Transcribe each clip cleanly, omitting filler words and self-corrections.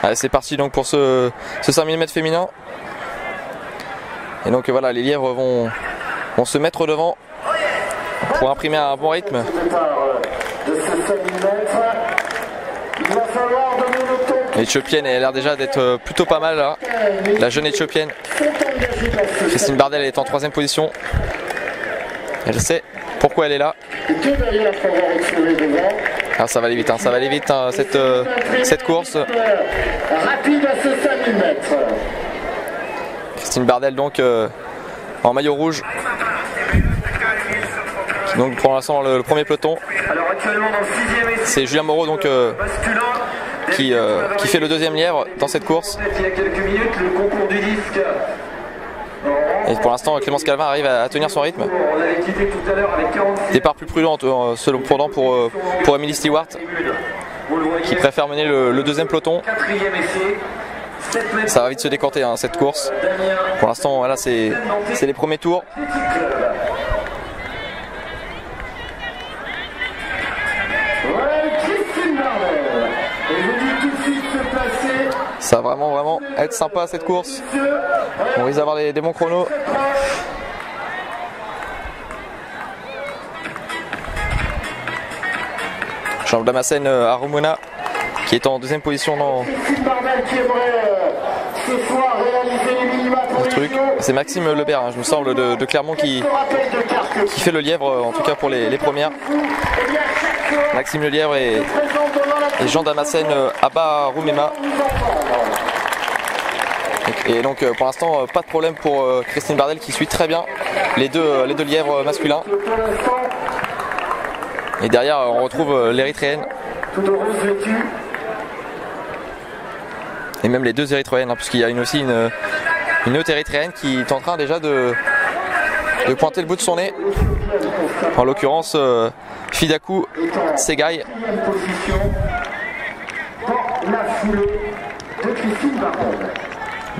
Allez, c'est parti donc pour ce 5000 mètres féminin. Et donc voilà, les lièvres vont se mettre devant pour imprimer un bon rythme. L'Éthiopienne elle a l'air déjà d'être plutôt pas mal là. La jeune Éthiopienne. Christine Bardel est en 3e position. Elle sait pourquoi elle est là. Ah, ça va aller vite, hein, ça va aller vite hein, cette course. Christine Bardel donc en maillot rouge. Donc pour l'instant le premier peloton. C'est Julien Moreau donc qui fait le 2e lièvre dans cette course. Et pour l'instant Clémence Calvin arrive à tenir son rythme. Départ plus prudent cependant pour Emily Stewart qui préfère mener le 2e peloton. Ça va vite se décanter hein, cette course. Pour l'instant voilà, c'est les premiers tours. Ça va vraiment être sympa cette course. On risque d'avoir des bons chronos. Jean Damascène à Rumona qui est en 2e position dans le truc. C'est Maxime Lebert, hein, je me semble, de Clermont qui fait le lièvre, en tout cas pour les premières. Maxime Lelièvre et Jean Damascène Abba Roumema. Et donc pour l'instant pas de problème pour Christine Bardel qui suit très bien les deux lièvres masculins. Et derrière on retrouve l'Érythréenne. Et même les deux Érythréennes hein, puisqu'il y a aussi une autre Érythréenne qui est en train déjà de pointer le bout de son nez. En l'occurrence Fidakou Segai.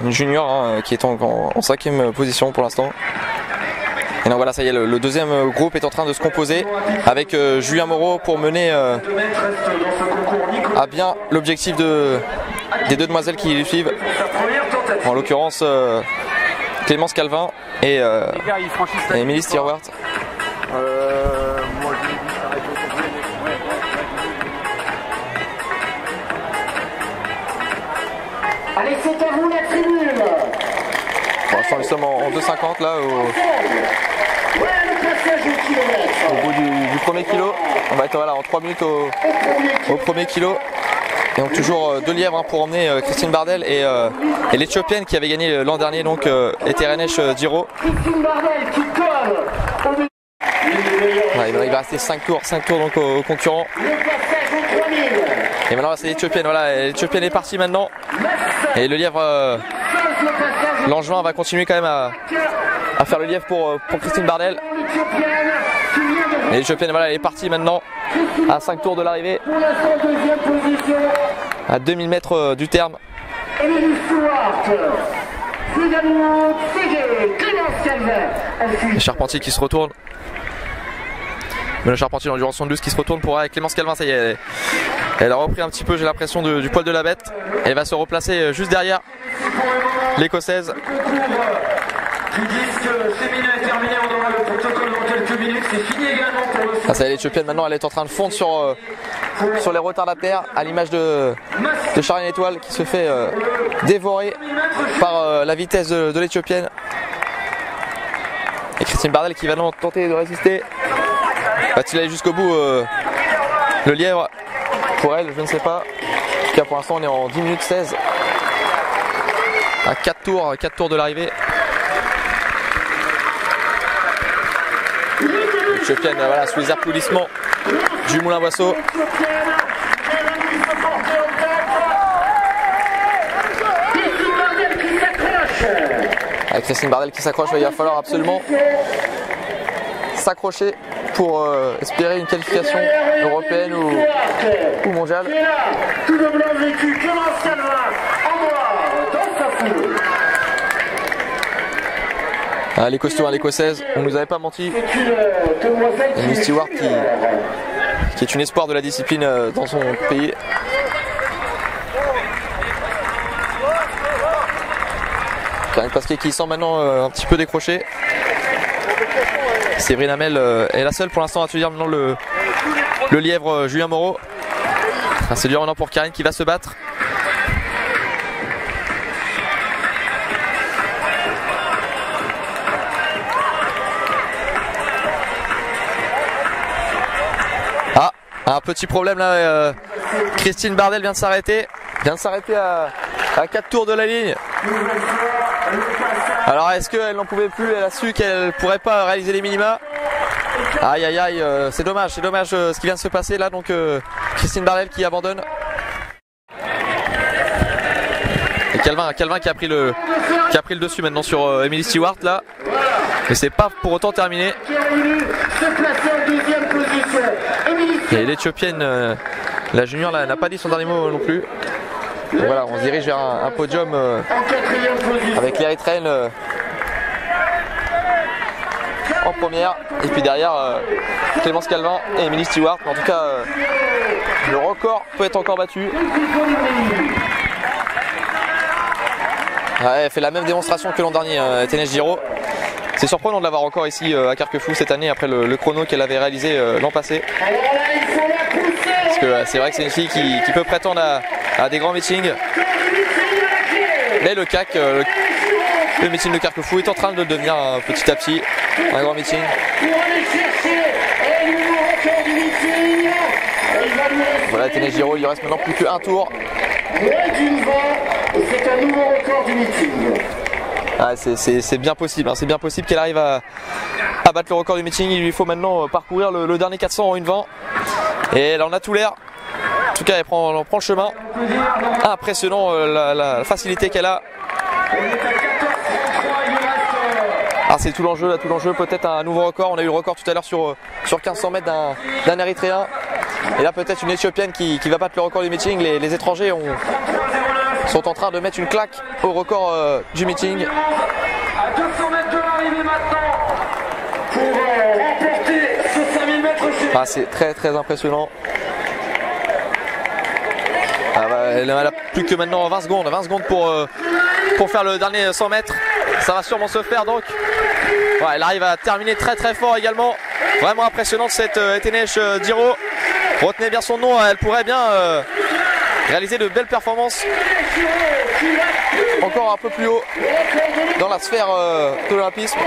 Une junior hein, qui est en 5e position pour l'instant. Et donc voilà, ça y est, le 2e groupe est en train de se composer avec Julien Moreau pour mener à bien l'objectif des deux demoiselles qui lui suivent. En l'occurrence Clémence Calvin et Emily Stewart. Allez, c'est à vous la tribune. Pour l'instant, nous sommes en 2,50 là au bout du premier kilo. On va être voilà, en 3 minutes au premier kilo. Et donc toujours deux lièvres hein, pour emmener Christine Bardel et l'Éthiopienne qui avait gagné l'an dernier donc Eterenesh Diro. Christine Bardel qui colle. Il va rester 5 tours donc aux concurrents. Et maintenant c'est l'Éthiopienne, voilà, l'Éthiopienne est partie maintenant. Et le lièvre Langevin va continuer quand même à faire le lièvre pour Christine Bardel. Et l'Éthiopienne voilà, elle est partie maintenant à 5 tours de l'arrivée. À 2000 mètres du terme. Le Charpentier qui se retourne. Le Charpentier l'endurance 72 qui se retourne pour Clémence Calvin, ça y est. Elle a repris un petit peu, j'ai l'impression, du poil de la bête. Elle va se replacer juste derrière l'Écossaise. Ah, ça y est, l'Éthiopienne maintenant, elle est en train de fondre sur les retardataires, à l'image de Charline Étoile qui se fait dévorer par la vitesse de l'Éthiopienne. Et Christine Bardel qui va donc tenter de résister. Va-t-il aller jusqu'au bout le lièvre? Pour elle, je ne sais pas. En tout cas, pour l'instant, on est en 10 minutes 16. À 4 tours de l'arrivée. L'Éthiopienne, voilà, sous les applaudissements du Moulin Boisseau. Avec Christine Bardel qui s'accroche, il va falloir absolument s'accrocher pour espérer une qualification européenne ou mondiale. Tout le blanc vécu, Clémence Calvin en noir dans sa foule. Ah, les costauds, l'Écossaise, on nous avait pas menti. Emily Stewart qui est une espoir de la discipline dans son pays. Karine Pasquier qui sent maintenant un petit peu décroché. Séverine Hamel est la seule pour l'instant à tenir maintenant le lièvre Julien Moreau. C'est dur maintenant pour Karine qui va se battre. Ah, un petit problème là. Christine Bardel vient de s'arrêter. Vient de s'arrêter à 4 tours de la ligne. Alors est-ce qu'elle n'en pouvait plus? Elle a su qu'elle pourrait pas réaliser les minima. Aïe aïe aïe, c'est dommage ce qui vient de se passer là. Donc Christine Bardel qui abandonne. Et Calvin qui a pris le dessus maintenant sur Emily Stewart là. Mais c'est pas pour autant terminé. Et l'Éthiopienne, la junior là, n'a pas dit son dernier mot non plus. Donc voilà, on se dirige vers un podium avec l'Érythréenne en première. Et puis derrière Clémence Calvin et Emily Stewart. En tout cas, le record peut être encore battu. Ouais, elle fait la même démonstration que l'an dernier, Ténèche Giraud. C'est surprenant de l'avoir encore ici à Carquefou cette année après le chrono qu'elle avait réalisé l'an passé. Parce que c'est vrai que c'est une fille qui peut prétendre à des grands meetings. Mais le CAC, le meeting de Carquefou est en train de devenir petit à petit un grand meeting. Voilà, Ténèche Giraud, il lui reste maintenant plus qu'un tour. C'est un nouveau record du meeting. Ah, c'est bien possible, hein. C'est bien possible qu'elle arrive à battre le record du meeting. Il lui faut maintenant parcourir le dernier 400 en 1,20. Et elle en a tout l'air. En tout cas, elle prend le chemin. Impressionnant la facilité qu'elle a. Ah, c'est tout l'enjeu, peut-être un nouveau record. On a eu le record tout à l'heure sur 1500 mètres d'un Érythréen. Et là, peut-être une Éthiopienne qui va battre le record du meeting. Les étrangers sont en train de mettre une claque au record du meeting. À 200 mètres de l'arrivée maintenant pour remporter ce 5000 mètres. Ah, c'est très impressionnant. Ah bah, elle a plus que maintenant 20 secondes pour faire le dernier 100 mètres. Ça va sûrement se faire donc. Ouais, elle arrive à terminer très fort également. Vraiment impressionnante cette Ténèche Giraud. Retenez bien son nom, elle pourrait bien réaliser de belles performances encore un peu plus haut dans la sphère de l'olympisme.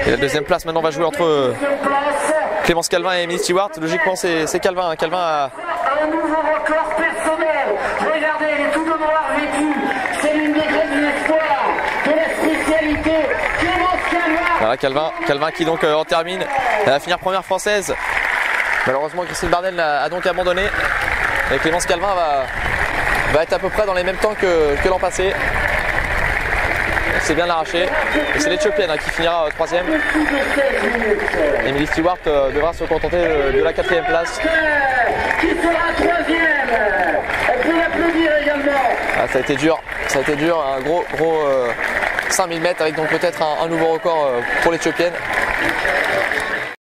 Et la deuxième place maintenant va jouer entre Clémence Calvin et Emily Stewart. Logiquement c'est Calvin. Calvin a un nouveau record personnel. Regardez, elle est tout de noir vêtue. C'est l'une des grandes espoirs de la spécialité. Voilà, Calvin qui donc en termine. Elle va finir première française. Malheureusement Christine Bardel a donc abandonné. Et Clémence Calvin va être à peu près dans les mêmes temps que l'an passé. C'est bien l'arraché. Et c'est l'Éthiopienne qui finira troisième. Emily Stewart devra se contenter de la 4e place. Qui sera troisième? On peut l'applaudir également. Ah, ça a été dur, un gros 5000 mètres avec donc peut-être un nouveau record pour l'Éthiopienne.